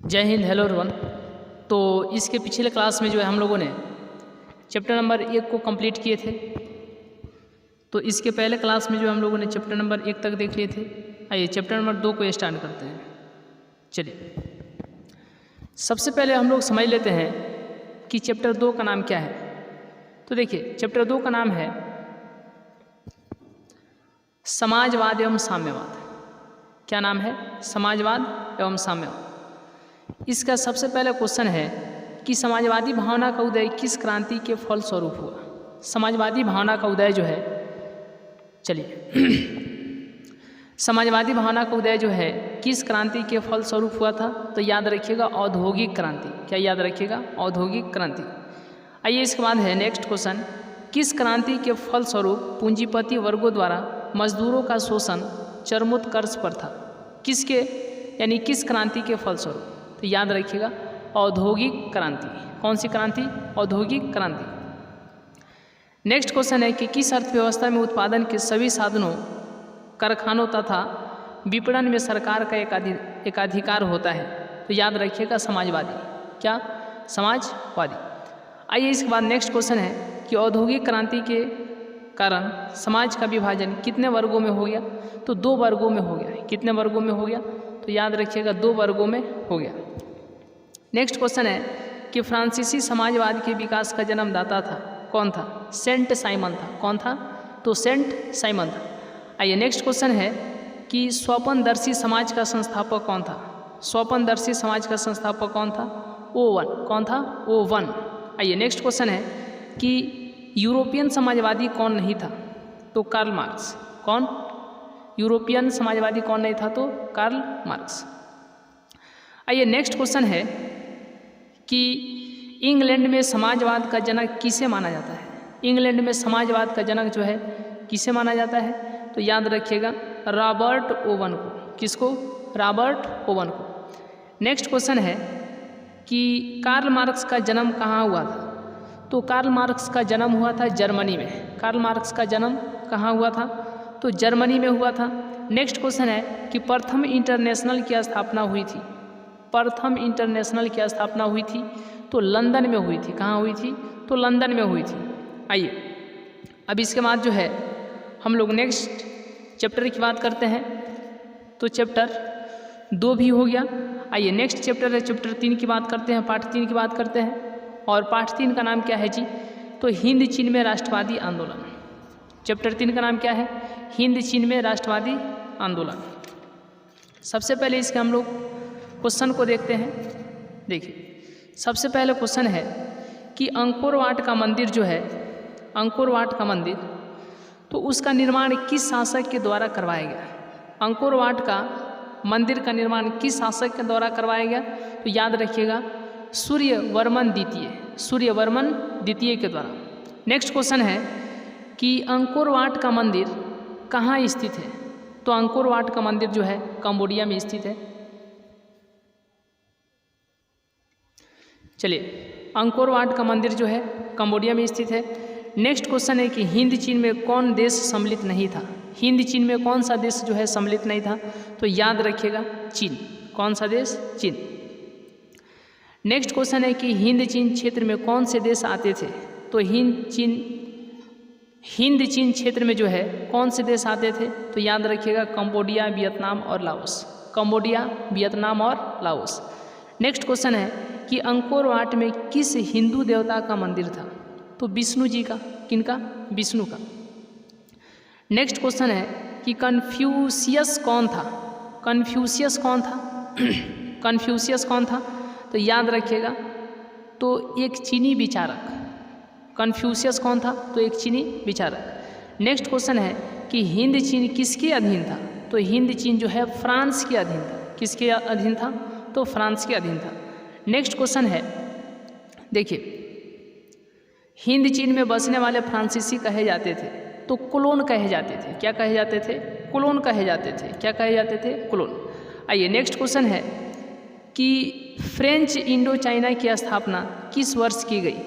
जय Hind, hello everyone. तो इसके पिछले क्लास में जो है हम लोगों ने चैप्टर नंबर 1 को कंप्लीट किए थे। तो इसके पहले क्लास में जो हम लोगों ने चैप्टर नंबर 1 तक देख लिए थे। आइए चैप्टर नंबर 2 को स्टार्ट करते हैं। चलिए, सबसे पहले हम लोग समझ लेते हैं कि चैप्टर 2 का नाम क्या है। तो देखिए, चैप्टर 2 का नाम है समाजवाद एवं साम्यवाद। क्या नाम है? समाजवाद एवं साम्यवाद। इसका सबसे पहला क्वेश्चन है कि समाजवादी भावना का उदय किस क्रांति के फलस्वरूप हुआ। समाजवादी भावना का उदय जो है, चलिए समाजवादी भावना का उदय जो है किस क्रांति के फलस्वरूप हुआ था? तो याद रखिएगा, औद्योगिक क्रांति। क्या याद रखिएगा? औद्योगिक क्रांति। आइए इसके बाद है नेक्स्ट क्वेश्चन, किस क्रांति के फलस्वरूप पूंजीपति वर्गों द्वारा मजदूरों का शोषण चरमोत्कर्ष पर था? किसके, यानी किस क्रांति के फलस्वरूप? तो याद रखिएगा, औद्योगिक क्रांति। कौन सी क्रांति? औद्योगिक क्रांति। नेक्स्ट क्वेश्चन है कि किस अर्थव्यवस्था में उत्पादन के सभी साधनों, कारखानों तथा विपणन में सरकार का एकाधिकार होता है? तो याद रखिएगा, समाजवादी। क्या? समाजवादी। आइए इसके बाद नेक्स्ट क्वेश्चन है कि औद्योगिक क्रांति के कारण समाज का विभाजन कितने वर्गों में हो गया? तो 2 वर्गों में हो गया। कितने वर्गों में हो गया? तो याद रखिएगा, 2 वर्गों में हो गया। नेक्स्ट क्वेश्चन है कि फ्रांसीसी समाजवाद के विकास का जन्मदाता था कौन था? सेंट साइमन था। कौन था? तो सेंट साइमन था। आइए नेक्स्ट क्वेश्चन है कि स्वपनदर्शी समाज का संस्थापक कौन था? स्वपनदर्शी समाज का संस्थापक कौन था? ओवन। कौन था? ओवन। आइए नेक्स्ट क्वेश्चन है कि यूरोपियन समाजवादी कौन नहीं था? तो कार्ल मार्क्स। कौन? यूरोपियन समाजवादी कौन नहीं था? तो कार्ल मार्क्स। आइए नेक्स्ट क्वेश्चन है कि इंग्लैंड में समाजवाद का जनक किसे माना जाता है? इंग्लैंड में समाजवाद का जनक जो है किसे माना जाता है? तो याद रखिएगा, रॉबर्ट ओवन को। किसको? रॉबर्ट ओवन को। नेक्स्ट क्वेश्चन है कि कार्ल मार्क्स का जन्म कहाँ हुआ था? तो कार्ल मार्क्स का जन्म हुआ था जर्मनी में। कार्ल मार्क्स का जन्म कहाँ हुआ था? तो जर्मनी में हुआ था। नेक्स्ट क्वेश्चन है कि प्रथम इंटरनेशनल की स्थापना हुई थी? प्रथम इंटरनेशनल की स्थापना हुई थी तो लंदन में हुई थी। कहाँ हुई थी? तो लंदन में हुई थी। आइए अब इसके बाद जो है हम लोग नेक्स्ट चैप्टर की बात करते हैं। तो चैप्टर 2 भी हो गया। आइए नेक्स्ट चैप्टर है चैप्टर 3 की बात करते हैं, पार्ट 3 की बात करते हैं। और पार्ट 3 का नाम क्या है जी? तो हिंद चीन में राष्ट्रवादी आंदोलन। चैप्टर 3 का नाम क्या है? हिंद चीन में राष्ट्रवादी आंदोलन। सबसे पहले इसके हम लोग क्वेश्चन को देखते हैं। देखिए, सबसे पहले क्वेश्चन है कि अंकोर वाट का मंदिर जो है, अंकोर वाट का मंदिर, तो उसका निर्माण किस शासक के द्वारा करवाया गया? अंकोर वाट का मंदिर का निर्माण किस शासक के द्वारा करवाया गया? तो याद रखिएगा, सूर्यवर्मन द्वितीय। सूर्यवर्मन द्वितीय के द्वारा। नेक्स्ट क्वेश्चन है कि अंकोर वाट का मंदिर कहाँ स्थित है? तो अंकोर वाट का मंदिर जो है कंबोडिया में स्थित है। चलिए, अंकोर वाट का मंदिर जो है कंबोडिया में स्थित है। नेक्स्ट क्वेश्चन है कि हिंद चीन में कौन देश सम्मिलित नहीं था? हिंद चीन में कौन सा देश जो है सम्मिलित नहीं था? तो याद रखिएगा, चीन। कौन सा देश? चीन। नेक्स्ट क्वेश्चन है कि हिंद चीन क्षेत्र में कौन से देश आते थे? तो हिंद चीन क्षेत्र में जो है कौन से देश आते थे? तो याद रखिएगा, कंबोडिया, वियतनाम और लाओस। कंबोडिया, वियतनाम और लाओस। नेक्स्ट क्वेश्चन है कि अंकोर वाट में किस हिंदू देवता का मंदिर था? तो विष्णु जी का। किनका? विष्णु का। नेक्स्ट क्वेश्चन है कि कन्फ्यूशियस कौन था? कन्फ्यूशियस कौन था? कन्फ्यूशियस कौन था? तो याद रखिएगा, तो एक चीनी विचारक। कन्फ्यूशियस कौन था? तो एक चीनी विचारक। नेक्स्ट क्वेश्चन है कि हिंद चीन किसके अधीन था? तो हिंद चीन जो है फ्रांस के अधीन था। किसके अधीन था? तो फ्रांस के अधीन था। नेक्स्ट क्वेश्चन है, देखिए, हिंद चीन में बसने वाले फ्रांसीसी कहे जाते थे तो कोलोन कहे जाते थे। क्या कहे जाते थे? कोलोन कहे जाते थे। क्या कहे जाते थे? कोलोन। आइए नेक्स्ट क्वेश्चन है कि फ्रेंच इंडो चाइना की स्थापना किस वर्ष की गई?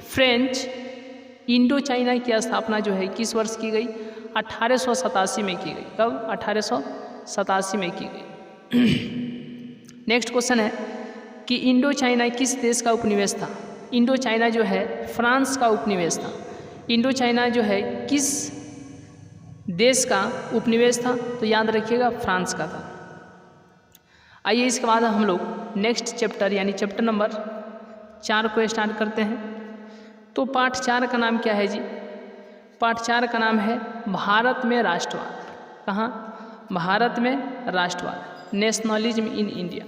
फ्रेंच इंडो चाइना की स्थापना जो है किस वर्ष की गई? 1887 में की गई। कब? 1887 में की गई। नेक्स्ट क्वेश्चन है कि इंडो चाइना किस देश का उपनिवेश था। इंडो चाइना जो है फ्रांस का उपनिवेश था। इंडो चाइना जो है किस देश का उपनिवेश था, तो याद रखिएगा फ्रांस का था। आइए इसके बाद हम लोग नेक्स्ट चैप्टर यानी चैप्टर नंबर 4 को स्टार्ट करते हैं। तो पाठ 4 का नाम क्या है जी? पाठ 4 का नाम है भारत में राष्ट्रवाद। कहाँ? भारत में राष्ट्रवाद, नेशनलिज्म इन इंडिया।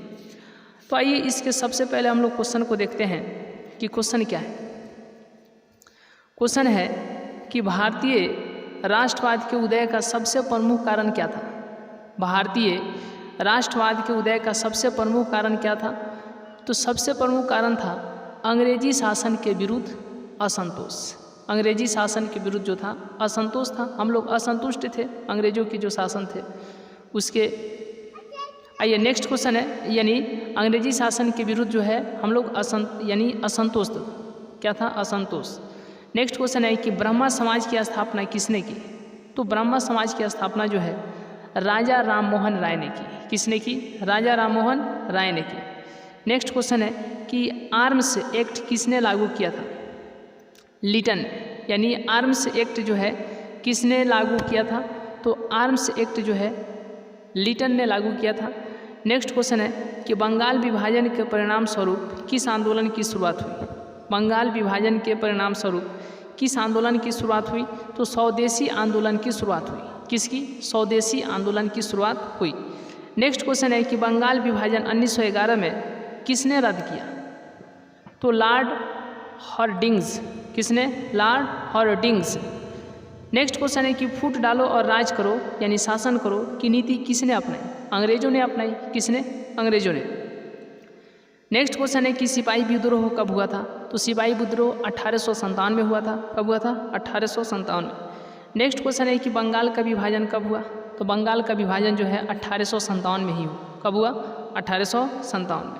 तो आइए इसके सबसे पहले हम लोग क्वेश्चन को देखते हैं कि क्वेश्चन क्या है। क्वेश्चन है कि भारतीय राष्ट्रवाद के उदय का सबसे प्रमुख कारण क्या था? भारतीय राष्ट्रवाद के उदय का सबसे प्रमुख कारण क्या था? तो सबसे प्रमुख कारण था अंग्रेजी शासन के विरुद्ध असंतोष। अंग्रेजी शासन के विरुद्ध जो था असंतोष था, हम लोग असंतुष्ट थे अंग्रेजों के जो शासन थे उसके। आइए नेक्स्ट क्वेश्चन है, यानी अंग्रेजी शासन के विरुद्ध जो है हम लोग असंतोष क्या था? असंतोष। नेक्स्ट क्वेश्चन है कि ब्रह्मा समाज की स्थापना किसने की? तो ब्रह्मा समाज की स्थापना जो है राजा राममोहन राय ने की। किसने की? राजा राममोहन राय ने की। नेक्स्ट क्वेश्चन है कि आर्म्स एक्ट किसने लागू किया था? लिटन, यानी आर्म्स एक्ट जो है किसने लागू किया था? तो आर्म्स एक्ट जो है लिटन ने लागू किया था। नेक्स्ट क्वेश्चन है कि बंगाल विभाजन के परिणाम स्वरूप किस आंदोलन की शुरुआत हुई? बंगाल विभाजन के परिणाम स्वरूप किस आंदोलन की शुरुआत हुई? तो स्वदेशी आंदोलन की शुरुआत हुई। किसकी? स्वदेशी आंदोलन की शुरुआत हुई। नेक्स्ट क्वेश्चन है कि बंगाल विभाजन 1911 में किसने रद्द किया? तो लॉर्ड हॉर्डिंग्स। किसने? Lord Hardinge. नेक्स्ट क्वेश्चन है कि फूट डालो और राज करो यानी शासन करो की नीति किसने अपनाई? अंग्रेजों ने अपनाई। किसने? अंग्रेजों ने। नेक्स्ट क्वेश्चन है कि सिपाही विद्रोह कब हुआ था? तो सिपाही विद्रोह 1857 में हुआ था। कब हुआ था? 1857 में। नेक्स्ट क्वेश्चन है कि बंगाल का विभाजन कब हुआ? तो बंगाल का विभाजन जो है 1857 में ही हुआ। कब हुआ? 1857 में।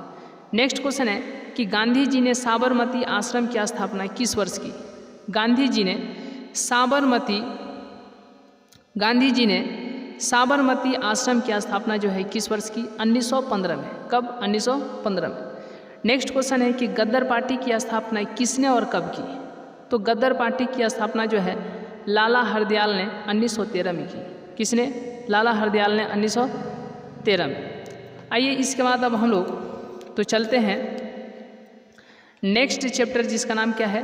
नेक्स्ट क्वेश्चन है कि गांधी जी ने साबरमती आश्रम की स्थापना किस वर्ष की? गांधी जी ने साबरमती आश्रम की स्थापना जो है किस वर्ष की? 1915 में। कब? 1915 में। नेक्स्ट क्वेश्चन है कि गद्दर पार्टी की स्थापना किसने और कब की? तो गद्दर पार्टी की स्थापना जो है लाला हरदयाल ने 1913 में की। किसने? लाला हरदयाल ने 1913 में। आइए इसके बाद अब हम लोग तो चलते हैं नेक्स्ट चैप्टर जिसका नाम क्या है?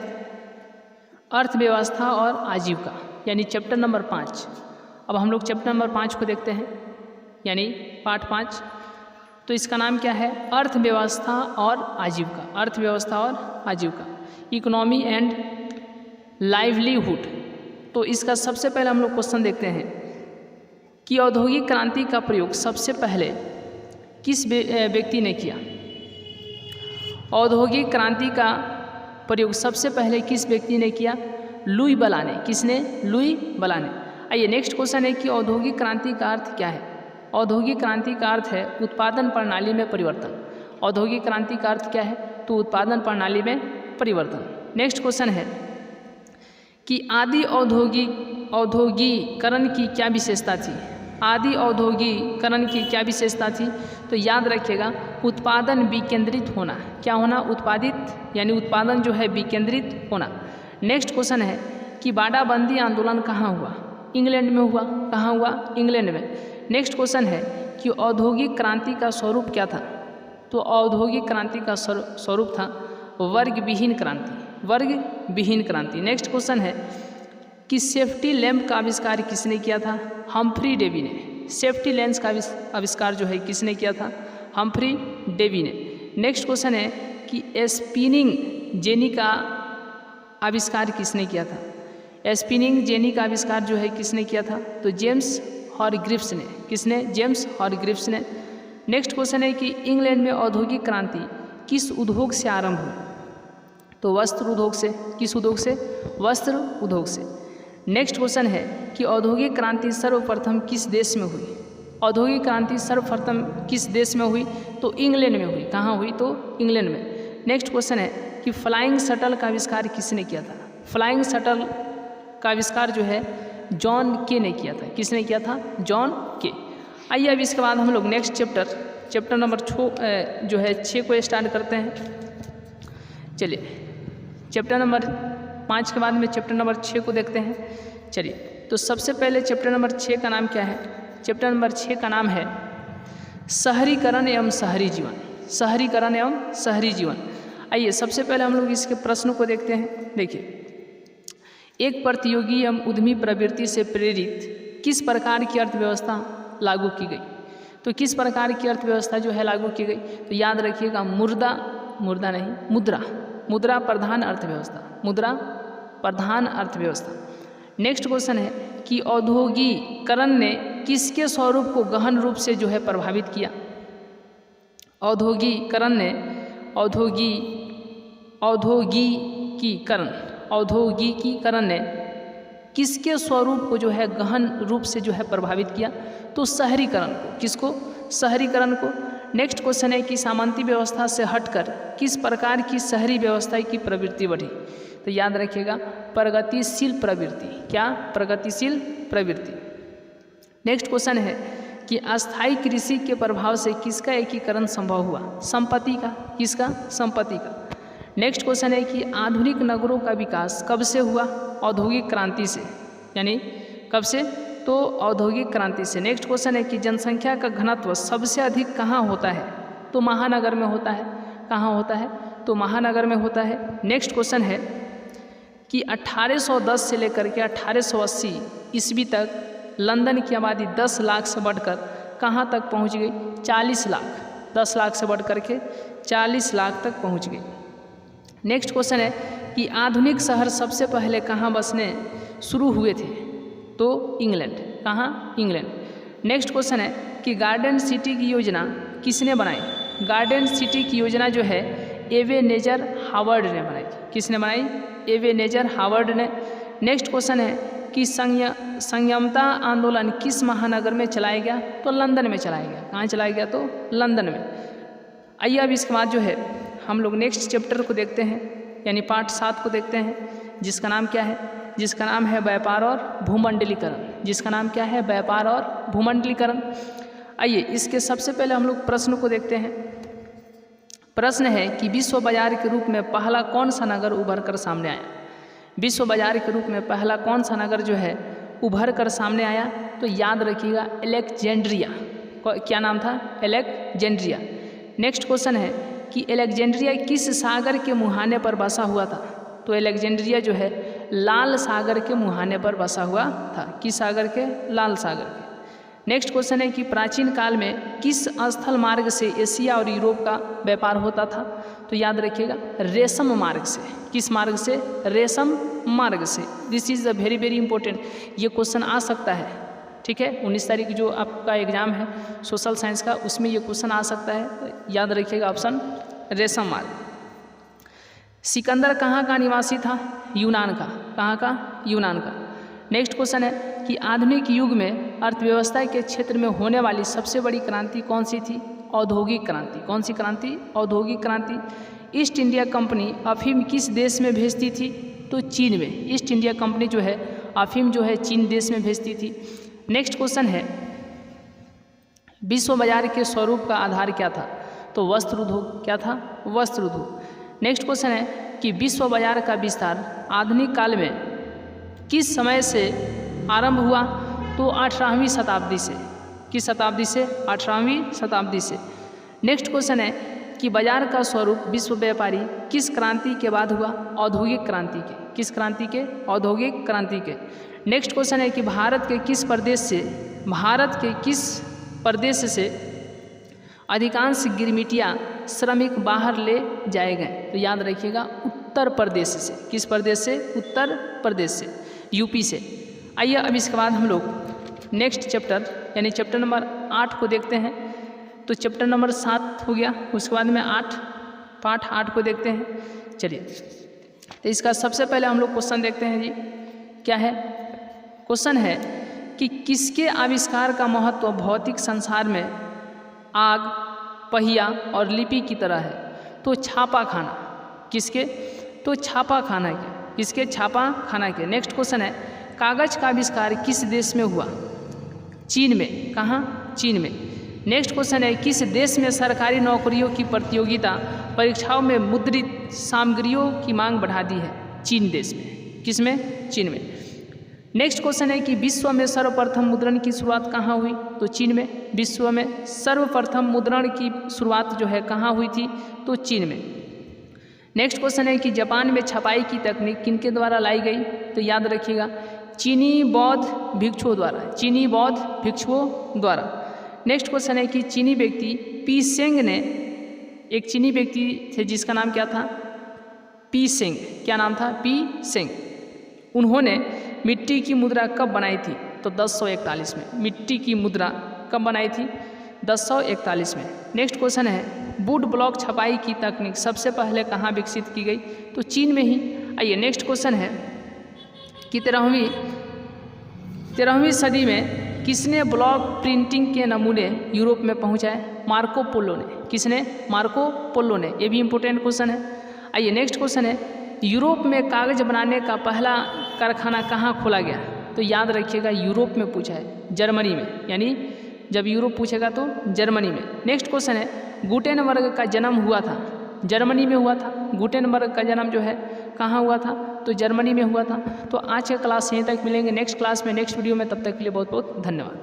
अर्थव्यवस्था और आजीविका, यानी चैप्टर नंबर 5। अब हम लोग चैप्टर नंबर 5 को देखते हैं, यानी पार्ट 5। तो इसका नाम क्या है? अर्थव्यवस्था और आजीविका। अर्थव्यवस्था और आजीविका, इकोनॉमी एंड लाइवलीहुड। तो इसका सबसे पहले हम लोग क्वेश्चन देखते हैं कि औद्योगिक क्रांति का प्रयोग सबसे पहले किस व्यक्ति ने किया? औद्योगिक क्रांति का प्रयोग सबसे पहले किस व्यक्ति ने किया? लुई बला ने। किसने? लुई बला ने। आइए नेक्स्ट क्वेश्चन है कि औद्योगिक क्रांति का अर्थ क्या है? औद्योगिक क्रांति का अर्थ है उत्पादन प्रणाली में परिवर्तन। औद्योगिक क्रांति का अर्थ क्या है? तो उत्पादन प्रणाली में परिवर्तन। नेक्स्ट क्वेश्चन है कि आदि औद्योगिकरण की क्या विशेषता थी? आदि औद्योगिकरण की क्या विशेषता थी? तो याद रखिएगा उत्पादन विकेंद्रित होना। क्या होना? उत्पादित यानी उत्पादन जो है विकेंद्रित होना। नेक्स्ट क्वेश्चन है कि बाड़ाबंदी आंदोलन कहाँ हुआ? इंग्लैंड में हुआ। कहाँ हुआ? इंग्लैंड में। नेक्स्ट क्वेश्चन है कि औद्योगिक क्रांति का स्वरूप क्या था? तो औद्योगिक क्रांति का स्वरूप था वर्ग विहीन क्रांति। वर्ग विहीन क्रांति। नेक्स्ट क्वेश्चन है कि सेफ्टी लैंप का आविष्कार किसने किया था? हम्फ्री डेवी ने। सेफ्टी लैंप का आविष्कार जो है किसने किया था? हम्फ्री डेवी ने। नेक्स्ट क्वेश्चन है कि स्पिनिंग जेनी का आविष्कार किसने किया था? स्पिनिंग जेनी का आविष्कार जो है किसने किया था? तो जेम्स हॉरग्रीव्स ने। किसने? जेम्स हॉरग्रीव्स ने। नेक्स्ट क्वेश्चन है कि इंग्लैंड में औद्योगिक क्रांति किस उद्योग से आरंभ हुई? तो वस्त्र उद्योग से। किस उद्योग से? वस्त्र उद्योग से। नेक्स्ट क्वेश्चन है कि औद्योगिक क्रांति सर्वप्रथम किस देश में हुई? औद्योगिक क्रांति सर्वप्रथम किस देश में हुई? तो इंग्लैंड में हुई। कहाँ हुई? तो इंग्लैंड में। नेक्स्ट क्वेश्चन है कि फ्लाइंग शटल का आविष्कार किसने किया था? फ्लाइंग शटल का आविष्कार जो है जॉन के ने किया था। किसने किया था? जॉन के। आइए अब इसके बाद हम लोग नेक्स्ट चैप्टर चैप्टर नंबर 6 को स्टार्ट करते हैं। चलिए चैप्टर नंबर 5 के बाद में चैप्टर नंबर 6 को देखते हैं। चलिए तो सबसे पहले चैप्टर नंबर 6 का नाम क्या है? चैप्टर नंबर 6 का नाम है शहरीकरण एवं शहरी जीवन। शहरीकरण एवं शहरी जीवन। आइए सबसे पहले हम लोग इसके प्रश्नों को देखते हैं। देखिए, एक प्रतियोगी एवं उद्यमी प्रवृत्ति से प्रेरित किस प्रकार की अर्थव्यवस्था लागू की गई? तो किस प्रकार की अर्थव्यवस्था जो है लागू की गई? तो याद रखिएगा मुद्रा प्रधान अर्थव्यवस्था। मुद्रा प्रधान अर्थव्यवस्था। नेक्स्ट क्वेश्चन है कि औद्योगिकरण ने किसके स्वरूप को गहन रूप से जो है प्रभावित किया? औद्योगिकरण ने किसके स्वरूप को जो है गहन रूप से जो है प्रभावित किया? तो शहरीकरण को। किसको? शहरीकरण को। नेक्स्ट क्वेश्चन है कि सामंती व्यवस्था से हटकर किस प्रकार की शहरी व्यवस्था की प्रवृत्ति बढ़ी? तो याद रखिएगा प्रगतिशील प्रवृत्ति। क्या? प्रगतिशील प्रवृत्ति। नेक्स्ट क्वेश्चन है कि अस्थायी कृषि के प्रभाव से किसका एकीकरण संभव हुआ? संपत्ति का। किसका? संपत्ति का। नेक्स्ट क्वेश्चन है कि आधुनिक नगरों का विकास कब से हुआ? औद्योगिक क्रांति से। यानी कब से? तो औद्योगिक क्रांति से। नेक्स्ट क्वेश्चन है कि जनसंख्या का घनत्व सबसे अधिक कहाँ होता है? तो महानगर में होता है। कहाँ होता है? तो महानगर में होता है। नेक्स्ट क्वेश्चन है कि 1810 से लेकर के 1880 ईस्वी तक लंदन की आबादी 10 लाख से बढ़कर कहाँ तक पहुँच गई? 40 लाख। 10 लाख से बढ़ कर के 40 लाख तक पहुँच गई। नेक्स्ट क्वेश्चन है कि आधुनिक शहर सबसे पहले कहाँ बसने शुरू हुए थे? तो इंग्लैंड। कहाँ? इंग्लैंड। नेक्स्ट क्वेश्चन है कि गार्डन सिटी की योजना किसने बनाई? गार्डन सिटी की योजना जो है एबेनेजर हावर्ड ने बनाई। किसने बनाई? एबेनेजर हावर्ड ने। नेक्स्ट क्वेश्चन है कि संयमता आंदोलन किस महानगर में चलाया गया? तो लंदन में चलाया गया। कहाँ चलाया गया? तो लंदन में। आइए अब इसके बाद जो है हम लोग नेक्स्ट चैप्टर को देखते हैं, यानी पार्ट 7 को देखते हैं, जिसका नाम क्या है? जिसका नाम है व्यापार और भूमंडलीकरण। जिसका नाम क्या है? व्यापार और भूमंडलीकरण। आइए इसके सबसे पहले हम लोग प्रश्न को देखते हैं। प्रश्न है कि विश्व बाजार के रूप में पहला कौन सा नगर उभर कर सामने आया? विश्व बाजार के रूप में पहला कौन सा नगर जो है उभर कर सामने आया? तो याद रखिएगा अलेक्जेंड्रिया। क्या नाम था? अलेक्जेंड्रिया। नेक्स्ट क्वेश्चन है कि अलेक्जेंड्रिया किस सागर के मुहाने पर बसा हुआ था? तो अलेक्जेंड्रिया जो है लाल सागर के मुहाने पर बसा हुआ था। किस सागर के? लाल सागर के। नेक्स्ट क्वेश्चन है कि प्राचीन काल में किस स्थल मार्ग से एशिया और यूरोप का व्यापार होता था? तो याद रखिएगा रेशम मार्ग से। किस मार्ग से? रेशम मार्ग से। This is a very very important. ये क्वेश्चन आ सकता है, ठीक है। 19 तारीख जो आपका एग्जाम है सोशल साइंस का, उसमें ये क्वेश्चन आ सकता है। तो याद रखिएगा ऑप्शन रेशम मार्ग। सिकंदर कहाँ का निवासी था? यूनान का। कहाँ का? यूनान का। नेक्स्ट क्वेश्चन है कि आधुनिक युग में अर्थव्यवस्था के क्षेत्र में होने वाली सबसे बड़ी क्रांति कौन सी थी? औद्योगिक क्रांति। कौन सी क्रांति? औद्योगिक क्रांति। ईस्ट इंडिया कंपनी अफीम किस देश में भेजती थी? तो चीन में। ईस्ट इंडिया कंपनी जो है अफीम जो है चीन देश में भेजती थी। नेक्स्ट क्वेश्चन है विश्व बाजार के स्वरूप का आधार क्या था? तो वस्त्र उद्योग। क्या था? वस्त्र उद्योग। नेक्स्ट क्वेश्चन है कि विश्व बाजार का विस्तार आधुनिक काल में किस समय से आरंभ हुआ? तो 18वीं शताब्दी से। किस शताब्दी से? 18वीं शताब्दी से। नेक्स्ट क्वेश्चन है कि बाजार का स्वरूप विश्व व्यापारी किस क्रांति के बाद हुआ? औद्योगिक क्रांति के। किस क्रांति के? औद्योगिक क्रांति के। नेक्स्ट क्वेश्चन है कि भारत के किस प्रदेश से अधिकांश गिरमिटिया श्रमिक बाहर ले जाए गए? तो याद रखिएगा उत्तर प्रदेश से। किस प्रदेश से? उत्तर प्रदेश से, यूपी से। आइए अब इसके बाद हम लोग नेक्स्ट चैप्टर यानी चैप्टर नंबर 8 को देखते हैं। तो चैप्टर नंबर 7 हो गया, उसके बाद में पार्ट 8 को देखते हैं। चलिए तो इसका सबसे पहले हम लोग क्वेश्चन देखते हैं जी। क्या है? क्वेश्चन है कि किसके आविष्कार का महत्व भौतिक संसार में आग, पहिया और लिपि की तरह है? तो छापा खाना। किसके? तो छापा खाना के। किसके? छापा खाना के। नेक्स्ट क्वेश्चन है कागज का आविष्कार किस देश में हुआ? चीन में। कहाँ? चीन में। नेक्स्ट क्वेश्चन है किस देश में सरकारी नौकरियों की प्रतियोगिता परीक्षाओं में मुद्रित सामग्रियों की मांग बढ़ा दी है? चीन देश में। किसमें? चीन में। नेक्स्ट क्वेश्चन है कि विश्व में सर्वप्रथम मुद्रण की शुरुआत कहाँ हुई? तो चीन में। विश्व में सर्वप्रथम मुद्रण की शुरुआत जो है कहाँ हुई थी? तो चीन में। नेक्स्ट क्वेश्चन है कि जापान में छपाई की तकनीक किनके द्वारा लाई गई? तो याद रखिएगा चीनी बौद्ध भिक्षुओं द्वारा। चीनी बौद्ध भिक्षुओं द्वारा। नेक्स्ट क्वेश्चन है कि चीनी व्यक्ति पी सेंग ने, एक चीनी व्यक्ति थे जिसका नाम क्या था? पी सेंग। क्या नाम था? पी सेंग। उन्होंने मिट्टी की मुद्रा कब बनाई थी? तो 1041 में। मिट्टी की मुद्रा कब बनाई थी? 1041 में। नेक्स्ट क्वेश्चन है वुड ब्लॉक छपाई की तकनीक सबसे पहले कहाँ विकसित की गई? तो चीन में ही। आइए नेक्स्ट क्वेश्चन है कि 13वीं सदी में किसने ब्लॉक प्रिंटिंग के नमूने यूरोप में पहुँचाए? मार्को पोलो ने। किसने? मार्को पोलो ने। ये भी इम्पोर्टेंट क्वेश्चन है। आइए नेक्स्ट क्वेश्चन है यूरोप में कागज़ बनाने का पहला कारखाना कहाँ खोला गया? तो याद रखिएगा यूरोप में पूछा है, जर्मनी में। यानी जब यूरोप पूछेगा तो जर्मनी में। नेक्स्ट क्वेश्चन है गुटेनबर्ग का जन्म हुआ था, जर्मनी में हुआ था। गुटेनबर्ग का जन्म जो है कहाँ हुआ था? तो जर्मनी में हुआ था। तो आज का क्लास यहीं तक, मिलेंगे नेक्स्ट क्लास में, नेक्स्ट वीडियो में। तब तक के लिए बहुत बहुत धन्यवाद।